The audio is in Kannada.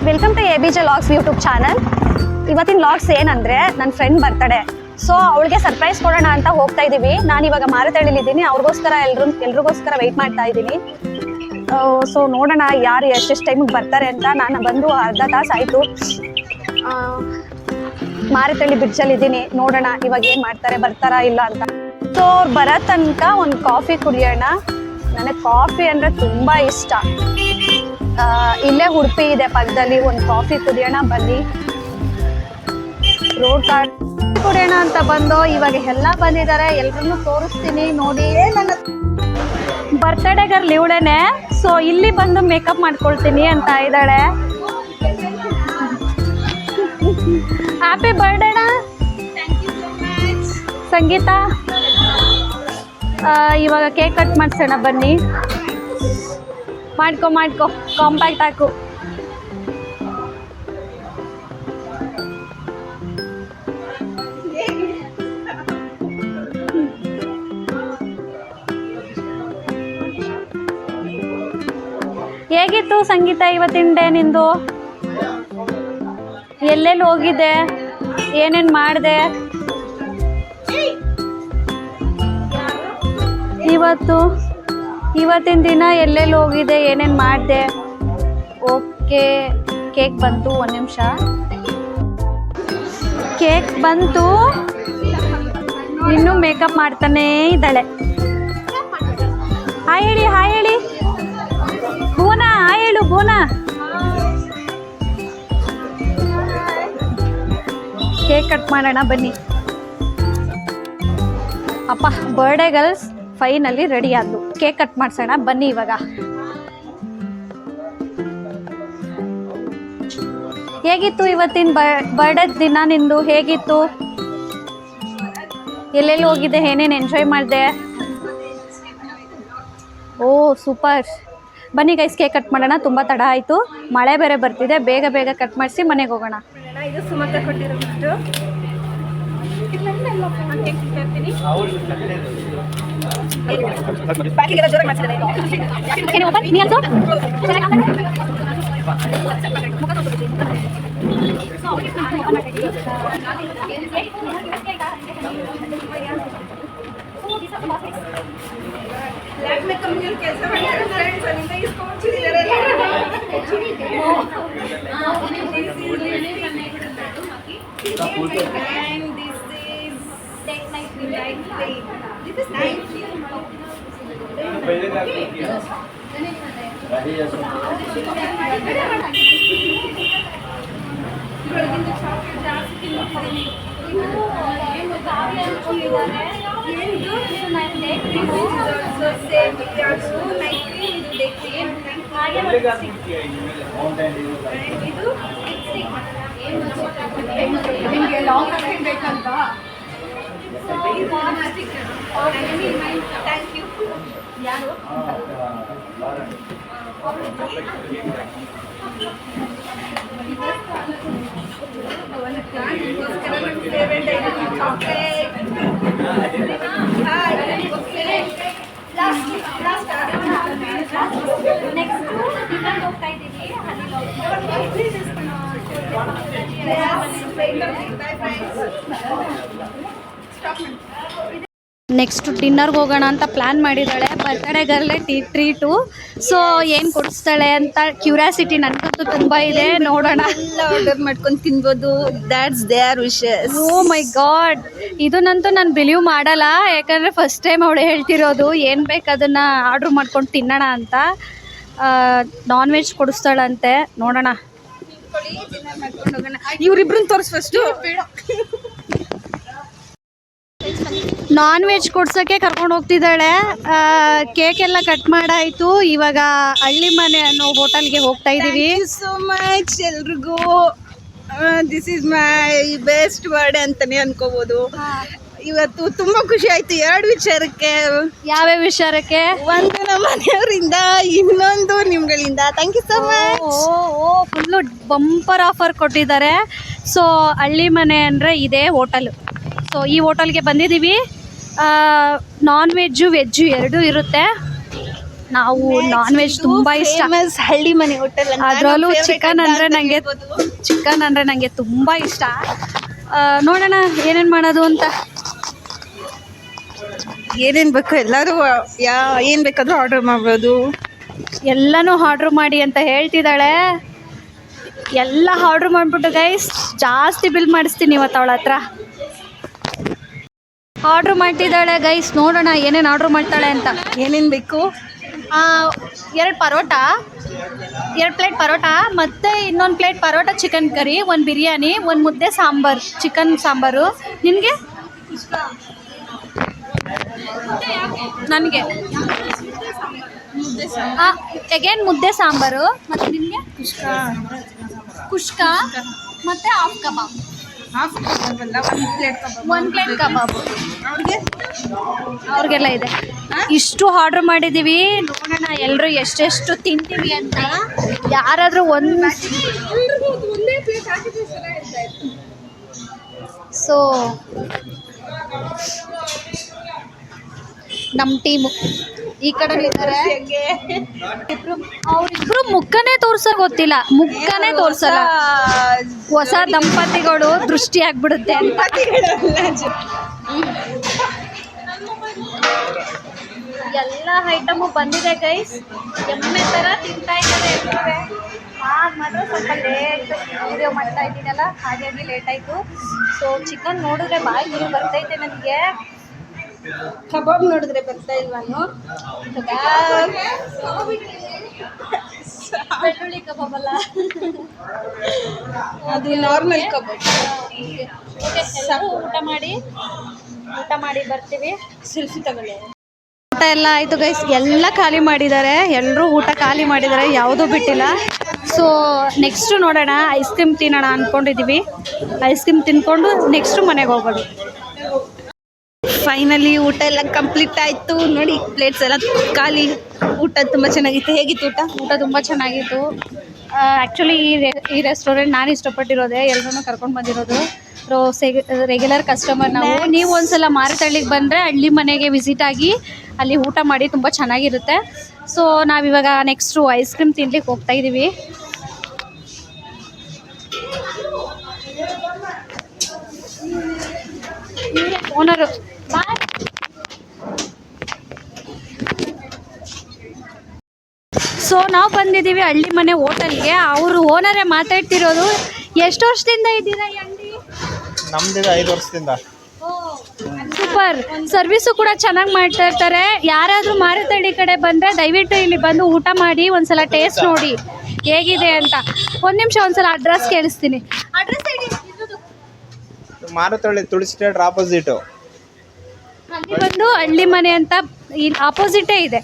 Welcome to ABJ Vlogs YouTube channel. ಇವತ್ತಿನ ವ್ಲಾಗ್ಸ್ ಏನಂದರೆ ನನ್ನ ಫ್ರೆಂಡ್ ಬರ್ತಡೇ. ಸೊ ಅವಳಿಗೆ ಸರ್ಪ್ರೈಸ್ ಕೊಡೋಣ ಅಂತ ಹೋಗ್ತಾ ಇದ್ದೀವಿ. ನಾನು ಇವಾಗ ಮಾರತಳ್ಳಿಲಿದ್ದೀನಿ. ಅವ್ರಿಗೋಸ್ಕರ ಎಲ್ರಿಗೋಸ್ಕರ ವೆಯ್ಟ್ ಮಾಡ್ತಾ ಇದ್ದೀನಿ. ಸೊ ನೋಡೋಣ ಯಾರು ಎಷ್ಟೆಷ್ಟು ಟೈಮಿಗೆ ಬರ್ತಾರೆ ಅಂತ. ನಾನು ಬಂದು ಅರ್ಧ ತಾಸು ಆಯಿತು. ಮಾರತಳ್ಳಿ ಬ್ರಿಡ್ಜಲ್ಲಿದ್ದೀನಿ. ನೋಡೋಣ ಇವಾಗ ಏನು ಮಾಡ್ತಾರೆ, ಬರ್ತಾರಾ ಇಲ್ಲ ಅಂತ. ಸೊ ಅವ್ರು ಬರೋ ತನಕ ಒಂದು ಕಾಫಿ ಕುಡಿಯೋಣ. ನನಗೆ ಕಾಫಿ ಅಂದರೆ ತುಂಬ ಇಷ್ಟ. ಇಲ್ಲೇ ಉಡುಪಿ ಇದೆ ಪಕ್ಕದಲ್ಲಿ, ಒಂದು ಕಾಫಿ ಕುಡಿಯೋಣ ಬನ್ನಿ. ರೋಡ್ ಕಾರ್ಡ್ ಕುಡಿಯೋಣ ಅಂತ ಬಂದು ಇವಾಗ ಎಲ್ಲ ಬಂದಿದ್ದಾರೆ. ಎಲ್ರನ್ನೂ ತೋರಿಸ್ತೀನಿ ನೋಡಿ. ನನ್ನ ಬರ್ತ್ಡೇ ಗರ್ಲ್ ಇವಳೇನೆ. ಸೊ ಇಲ್ಲಿ ಬಂದು ಮೇಕಪ್ ಮಾಡ್ಕೊಳ್ತೀನಿ ಅಂತ ಇದ್ದಾಳೆ. ಹ್ಯಾಪಿ ಬರ್ಡೇನ ಸಂಗೀತ. ಇವಾಗ ಕೇಕ್ ಕಟ್ ಮಾಡಿಸೋಣ ಬನ್ನಿ. ಮಾಡ್ಕೊ ಕಾಂಪ್ಯಾಕ್ಟ್ ಹಾಕು. ಹೇಗಿತ್ತು ಸಂಗೀತ ಇವತ್ತಿನ ಡೇ ನಿಂದು? ಎಲ್ಲೆಲ್ಲಿ ಹೋಗಿದೆ, ಏನೇನು ಮಾಡಿದೆ ಇವತ್ತಿನ ದಿನ? ಎಲ್ಲೆಲ್ಲಿ ಹೋಗಿದೆ, ಏನೇನು ಮಾಡಿದೆ? ಓಕೆ, ಕೇಕ್ ಬಂತು. ಒಂದು ನಿಮಿಷ, ಕೇಕ್ ಬಂತು. ಇನ್ನೂ ಮೇಕಪ್ ಮಾಡ್ತಾನೇ ಇದ್ದಾಳೆ. ಹಾಯ್ ಹೇಳಿ ಭುವನ. ಹಾಯ್ ಹೇಳು ಭುವನ. ಕೇಕ್ ಕಟ್ ಮಾಡೋಣ ಬನ್ನಿ. ಅಪ್ಪ ಬರ್ಡೇ ಗರ್ಲ್ಸ್ ಫೈನಲಿ ರೆಡಿ ಆದ್ಲು. ಕೇಕ್ ಕಟ್ ಮಾಡ್ಸೋಣ ಬನ್ನಿ ಇವಾಗ. ಹೇಗಿತ್ತು ಇವತ್ತಿನ ಬರ್ಡೇ ದಿನ ನಿಂದು? ಹೇಗಿತ್ತು? ಎಲ್ಲೆಲ್ಲಿ ಹೋಗಿದೆ, ಏನೇನು ಎಂಜಾಯ್ ಮಾಡಿದೆ? ಓ ಸೂಪರ್. ಬನ್ನಿ ಗೈಸ್, ಕೇಕ್ ಕಟ್ ಮಾಡೋಣ. ತುಂಬ ತಡ ಆಯಿತು, ಮಳೆ ಬೇರೆ ಬರ್ತಿದೆ. ಬೇಗ ಕಟ್ ಮಾಡಿಸಿ ಮನೆಗೆ ಹೋಗೋಣ. ಇದು ಸುಮಂತ ಕೊಟ್ಟಿರೋ ಗಿಫ್ಟು. ನಿಮಗೆ ಲಾಂಗ್ ಲಾಸ್ಟಿಂಗ್ ಬೇಕಲ್ವಾ? Thank you. ಯಾರು? ನೆಕ್ಸ್ಟ್ ಡಿನ್ನರ್ಗೆ ಹೋಗೋಣ ಅಂತ ಪ್ಲ್ಯಾನ್ ಮಾಡಿದ್ದಾಳೆ. Birthday ಗರ್ಲೆ treat. ಸೊ ಏನು ಕೊಡಿಸ್ತಾಳೆ ಅಂತ ಕ್ಯೂರಿಯಾಸಿಟಿ ನನಗಂತೂ ತುಂಬ ಇದೆ. ನೋಡೋಣ. ಆರ್ಡರ್ ಮಾಡ್ಕೊಂಡು ತಿನ್ಬೋದು. That's their wishes. Oh my god, ಇದನ್ನಂತೂ ನಾನು ಬಿಲೀವ್ ಮಾಡಲ್ಲ. ಯಾಕಂದರೆ ಫಸ್ಟ್ ಟೈಮ್ ಅವಳು ಹೇಳ್ತಿರೋದು. ಏನು ಬೇಕು ಅದನ್ನು ಆರ್ಡ್ರ್ ಮಾಡ್ಕೊಂಡು ತಿನ್ನೋಣ ಅಂತ. ನಾನ್ ವೆಜ್ ಕೊಡಿಸ್ತಾಳಂತೆ. ನೋಡೋಣ. ಇವರಿಬ್ರನ್ನ ತೋರಿಸ್ ಫಸ್ಟು. ನಾನ್ ವೆಜ್ ಕೊಡ್ಸೋಕ್ಕೆ ಕರ್ಕೊಂಡು ಹೋಗ್ತಿದ್ದಾಳೆ. ಕೇಕ್ ಎಲ್ಲ ಕಟ್ ಮಾಡಾಯಿತು. ಇವಾಗ ಹಳ್ಳಿ ಮನೆ ಅನ್ನೋ ಹೋಟೆಲ್ಗೆ ಹೋಗ್ತಾ ಇದ್ದೀವಿ. ಸೋ ಮಚ್ ಎಲ್ರಿಗೂ. This is my best birthday ಅಂತಲೇ ಅನ್ಕೋಬೋದು. ಇವತ್ತು ತುಂಬ ಖುಷಿ ಆಯಿತು 2 ವಿಚಾರಕ್ಕೆ. ಯಾವ್ಯಾವ ವಿಚಾರಕ್ಕೆ? ಒಂದು ನಮ್ಮ ಮನೆಯವರಿಂದ, ಇನ್ನೊಂದು ನಿಮ್ಗಳಿಂದ. Thank you so much. Full bumper offer ಕೊಟ್ಟಿದ್ದಾರೆ. ಸೊ ಹಳ್ಳಿ ಮನೆ ಅಂದರೆ ಇದೇ ಹೋಟೆಲು. ಸೊ ಈ ಹೋಟೆಲ್ಗೆ ಬಂದಿದ್ದೀವಿ. ನಾನ್ ವೆಜ್ಜು ವೆಜ್ಜು ಎರಡೂ ಇರುತ್ತೆ. ನಾವು ನಾನ್ ವೆಜ್ ತುಂಬ ಇಷ್ಟ. ಹಳ್ಳಿ ಮನೆ ಹೋಟೆಲ್ ಅದರಲ್ಲೂ ಚಿಕನ್ ಅಂದರೆ ನನಗೆ ತುಂಬ ಇಷ್ಟ. ನೋಡೋಣ ಏನೇನು ಮಾಡೋದು ಅಂತ. ಏನೇನು ಬೇಕು ಎಲ್ಲರೂ ಏನು ಬೇಕಾದರೂ ಆರ್ಡರ್ ಮಾಡ್ಬೋದು. ಎಲ್ಲನೂ ಆರ್ಡ್ರ್ ಮಾಡಿ ಅಂತ ಹೇಳ್ತಿದ್ದಾಳೆ. ಎಲ್ಲ ಆರ್ಡ್ರ್ ಮಾಡಿಬಿಟ್ಟು ಗೈಸ್ ಜಾಸ್ತಿ ಬಿಲ್ ಮಾಡಿಸ್ತೀನಿ ಇವತ್ತು ಅವಳ ಹತ್ರ. ಆರ್ಡ್ರ್ ಮಾಡ್ತಿದ್ದಾಳೆ ಗೈಸ್, ನೋಡೋಣ ಏನೇನು ಆರ್ಡ್ರ್ ಮಾಡ್ತಾಳೆ ಅಂತ. ಏನೇನು ಬೇಕು? 2 ಪರೋಟ, 2 ಪ್ಲೇಟ್ ಪರೋಟ, ಮತ್ತು ಇನ್ನೊಂದು plate parotta chicken curry, 1 biryani, 1 ಮುದ್ದೆ ಸಾಂಬಾರು, ಚಿಕನ್ ಸಾಂಬಾರು. ನಿನಗೆ? ನನಗೆ ಅಗೇನ್ ಮುದ್ದೆ ಸಾಂಬಾರು, ಮತ್ತು ನಿನಗೆ ಕುಷ್ಕ ಮತ್ತು ಹಾಫ್ ಕಬಾಬ್. 1 ಪ್ಲೇಟ್ ಕಬಾಬು ಅವ್ರಿಗೆಲ್ಲ ಇದೆ. ಇಷ್ಟು ಆರ್ಡ್ರ್ ಮಾಡಿದ್ದೀವಿ, ನೋಡೋಣ ಎಲ್ಲರೂ ಎಷ್ಟೆಷ್ಟು ತಿಂತೀವಿ ಅಂತ. ಯಾರಾದರೂ ಸೊ ನಮ್ಮ ಟೀಮು ಈ ಕಡೆ ಇದ್ದಾರೆ. ಅವರಿಬ್ರು ಮುಖನೇ ತೋರ್ಸೋಕೆ ಗೊತ್ತಿಲ್ಲ, ಮುಖನೇ ತೋರ್ಸಲ್ಲ. ಹೊಸ ದಂಪತಿಗಳು ದೃಷ್ಟಿ ಆಗ್ಬಿಡುತ್ತೆ ಅಂತ. ಎಲ್ಲ ಐಟಮು ಬಂದಿದೆ ಗೈಸ್. ಎಮ್ಮೆ ಥರ ತಿಂತಾ ಇದ್ದಾರೆ. ಮಾತ್ರ ಸ್ವಲ್ಪ ಲೇಟ್ ವಿಡಿಯೋ ಮಾಡ್ತಾ ಇದ್ದೀನಲ್ಲ, ಹಾಗಾಗಿ ಲೇಟ್ ಆಯಿತು. ಸೊ ಚಿಕನ್ ನೋಡಿದ್ರೆ ಬಾಯಿ ನೀರು ಬರ್ತೈತೆ ನನಗೆ. ಕಬಾಬ್ ನೋಡಿದ್ರೆ ಬರ್ತಾ ಇಲ್ವಾನು? ಬೆಳ್ಳುಳ್ಳಿ ಕಬಾಬ್ ಅಲ್ಲ, ಅದು ನಾರ್ಮಲ್ ಕಬಾಬ್. ಊಟ ಮಾಡಿ ಬರ್ತೀವಿ. ಸೆಲ್ಫಿ ತಗೊಳ್ಳಿ. ಊಟ ಎಲ್ಲ ಆಯಿತು ಗೈಸ್, ಎಲ್ಲ ಖಾಲಿ ಮಾಡಿದ್ದಾರೆ. ಎಲ್ಲರೂ ಊಟ ಖಾಲಿ ಮಾಡಿದ್ದಾರೆ, ಯಾವುದೂ ಬಿಟ್ಟಿಲ್ಲ. ಸೊ ನೆಕ್ಸ್ಟು ನೋಡೋಣ, ಐಸ್ ಕ್ರೀಮ್ ತಿನ್ನೋಣ ಅಂದ್ಕೊಂಡಿದ್ದೀವಿ. ಐಸ್ ಕ್ರೀಮ್ ತಿನ್ಕೊಂಡು ನೆಕ್ಸ್ಟು ಮನೆಗೆ ಹೋಗೋದು. ಫೈನಲಿ ಊಟ ಎಲ್ಲ ಕಂಪ್ಲೀಟ್ ಆಯಿತು. ನೋಡಿ ಪ್ಲೇಟ್ಸ್ ಎಲ್ಲ ಖಾಲಿ. ಊಟ ತುಂಬ ಚೆನ್ನಾಗಿತ್ತು. ಹೇಗಿತ್ತು ಊಟ? ಊಟ ತುಂಬ ಚೆನ್ನಾಗಿತ್ತು. ಆ್ಯಕ್ಚುಲಿ ಈ ರೆಸ್ಟೋರೆಂಟ್ ನಾನು ಇಷ್ಟಪಟ್ಟಿರೋದೆ, ಎಲ್ಲರೂ ಕರ್ಕೊಂಡು ಬಂದಿರೋದು. ರೆಗ್ಯುಲರ್ ಕಸ್ಟಮರ್ ನಾವು. ನೀವು ಒಂದ್ಸಲ ಮಾರತಳ್ಳಿಗೆ ಬಂದರೆ ಹಳ್ಳಿ ಮನೆಗೆ ವಿಸಿಟ್ ಆಗಿ ಅಲ್ಲಿ ಊಟ ಮಾಡಿ, ತುಂಬ ಚೆನ್ನಾಗಿರುತ್ತೆ. ಸೊ ನಾವಿವಾಗ ನೆಕ್ಸ್ಟು ಐಸ್ ಕ್ರೀಮ್ ತಿನ್ಲಿಕ್ಕೆ ಹೋಗ್ತಾ ಇದ್ದೀವಿ. ಓನರು ಸೊ ನಾವು ಬಂದಿದ್ದೀವಿ ಹಳ್ಳಿ ಮನೆ ಹೋಟೆಲ್ಗೆ. ಅವರು ಓನರೇ ಮಾತಾಡ್ತಿರೋದು. ಎಷ್ಟು ವರ್ಷದಿಂದ ಇದ್ದೀರಾ ಈ ಅಂಗಡಿ? ನಮ್ದಿದೆ 5 ವರ್ಷದಿಂದ. ಸೂಪರ್. ಸರ್ವಿಸು ಕೂಡ ಚೆನ್ನಾಗಿ ಮಾಡ್ತಾ ಇರ್ತಾರೆ. ಯಾರಾದರೂ ಮಾರುತಳ್ಳಿ ಕಡೆ ಬಂದರೆ ದಯವಿಟ್ಟು ಇಲ್ಲಿ ಬಂದು ಊಟ ಮಾಡಿ, ಒಂದ್ಸಲ ಟೇಸ್ಟ್ ನೋಡಿ ಹೇಗಿದೆ ಅಂತ. ಒಂದು ನಿಮಿಷ, ಒಂದ್ಸಲ ಅಡ್ರೆಸ್ ಕೇಳಿಸ್ತೀನಿ. ಅಡ್ರೆಸ್ ಹೇಳಿ. ಮಾರುತಳ್ಳಿ ತುಳಸಿ ಥಿಯೇಟರ್ ಆಪೋಸಿಟು. ಅಲ್ಲಿ ಬಂದು ಹಳ್ಳಿ ಮನೆ ಅಂತ ಇಲ್ಲಿ ಆಪೋಸಿಟೇ ಇದೆ.